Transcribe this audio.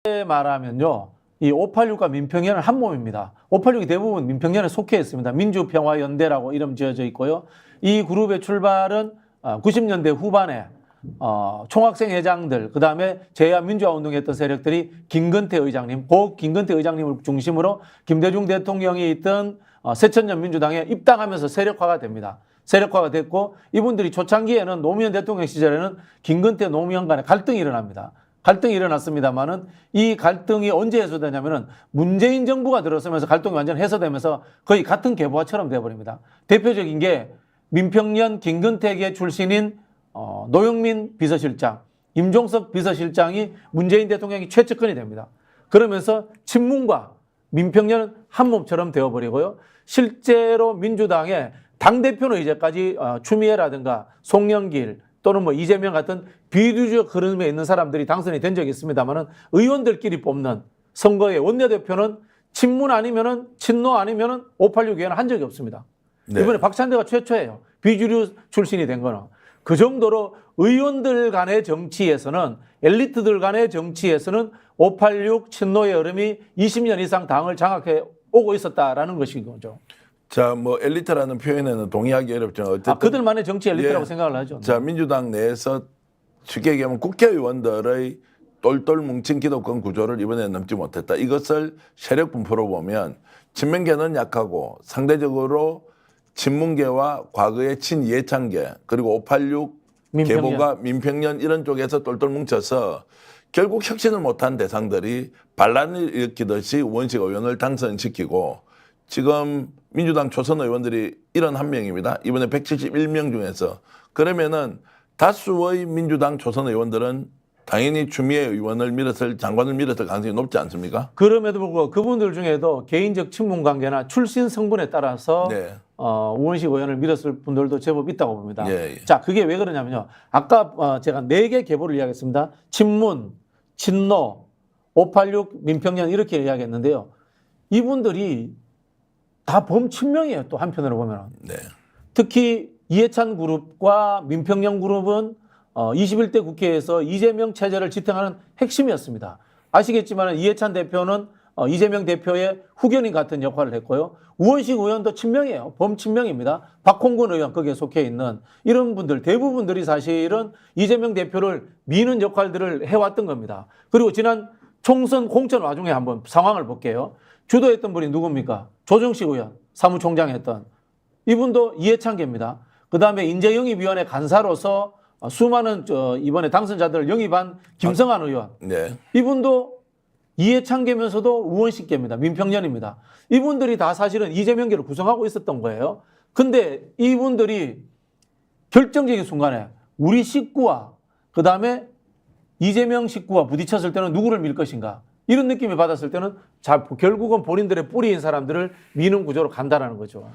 말하면요, 이 586과 민평연은 한 몸입니다. 586이 대부분 민평연에 속해 있습니다. 민주평화연대라고 이름 지어져 있고요. 이 그룹의 출발은 90년대 후반에 총학생 회장들, 그 다음에 제야 민주화 운동했던 세력들이 김건태 의장님, 고 김건태 의장님을 중심으로 김대중 대통령이 있던 새천년 민주당에 입당하면서 세력화가 됩니다. 세력화가 됐고, 이분들이 초창기에는 노무현 대통령 시절에는 김건태 노무현 간에 갈등이 일어납니다. 갈등이 일어났습니다만은 이 갈등이 언제 해소되냐면은 문재인 정부가 들어서면서 갈등이 완전 해소되면서 거의 같은 계보화처럼 돼버립니다. 대표적인 게 민평연 김건태계 출신인 노영민 비서실장, 임종석 비서실장이 문재인 대통령이 최측근이 됩니다. 그러면서 친문과 민평연은 한 몸처럼 되어버리고요. 실제로 민주당의 당대표는 이제까지 추미애라든가 송영길 또는 뭐 이재명 같은 비주류적 흐름에 있는 사람들이 당선이 된 적이 있습니다만은 의원들끼리 뽑는 선거의 원내대표는 친문 아니면은 친노 아니면은 586 의원 한 적이 없습니다. 네. 이번에 박찬대가 최초예요. 비주류 출신이 된 거는. 그 정도로 의원들 간의 정치에서는, 엘리트들 간의 정치에서는 586 친노의 흐름이 20년 이상 당을 장악해 오고 있었다라는 것인 거죠. 자, 뭐 엘리트라는 표현에는 동의하기 어렵지만 어쨌든 그들만의 정치 엘리트라고 생각을 하죠. 자, 민주당 내에서 쉽게 얘기하면 국회의원들의 똘똘 뭉친 기득권 구조를 이번에 넘지 못했다. 이것을 세력 분포로 보면 친명계는 약하고 상대적으로 친문계와 과거의 친이해찬계 그리고 586 계보가 민평연 이런 쪽에서 똘똘 뭉쳐서 결국 혁신을 못한 대상들이 반란을 일으키듯이 우원식 의원을 당선시키고 지금 민주당 초선 의원들이 71명입니다. 이번에 171명 중에서. 그러면은 다수의 민주당 초선 의원들은 당연히 추미애 의원을 밀었을, 장관을 밀었을 가능성이 높지 않습니까? 그럼에도 불구하고 그분들 중에도 개인적 친문 관계나 출신 성분에 따라서 네. 우원식 의원을 밀었을 분들도 제법 있다고 봅니다. 예, 예. 자, 그게 왜 그러냐면요. 아까 제가 4개 계보를 이야기했습니다. 친문, 친노, 586, 민평연 이렇게 이야기했는데요. 이분들이 다 범친명이에요. 또 한편으로 보면. 네. 특히 이해찬 그룹과 민평연 그룹은 21대 국회에서 이재명 체제를 지탱하는 핵심이었습니다. 아시겠지만 이해찬 대표는 이재명 대표의 후견인 같은 역할을 했고요. 우원식 의원도 친명이에요. 범친명입니다. 박홍근 의원 거기에 속해 있는 이런 분들 대부분들이 사실은 이재명 대표를 미는 역할들을 해왔던 겁니다. 그리고 지난 총선 공천 와중에 한번 상황을 볼게요. 주도했던 분이 누굽니까? 조정식 의원, 사무총장 했던. 이분도 이해찬계입니다. 그다음에 인재영입위원회 간사로서 수많은 이번에 당선자들을 영입한 김성한 의원. 네. 이분도 이해찬계면서도 우원식계입니다. 민평연입니다. 이분들이 다 사실은 이재명계를 구성하고 있었던 거예요. 근데 이분들이 결정적인 순간에 우리 식구와 그다음에 이재명 식구와 부딪혔을 때는 누구를 밀 것인가? 이런 느낌을 받았을 때는 결국은 본인들의 뿌리인 사람들을 미는 구조로 간다라는 거죠.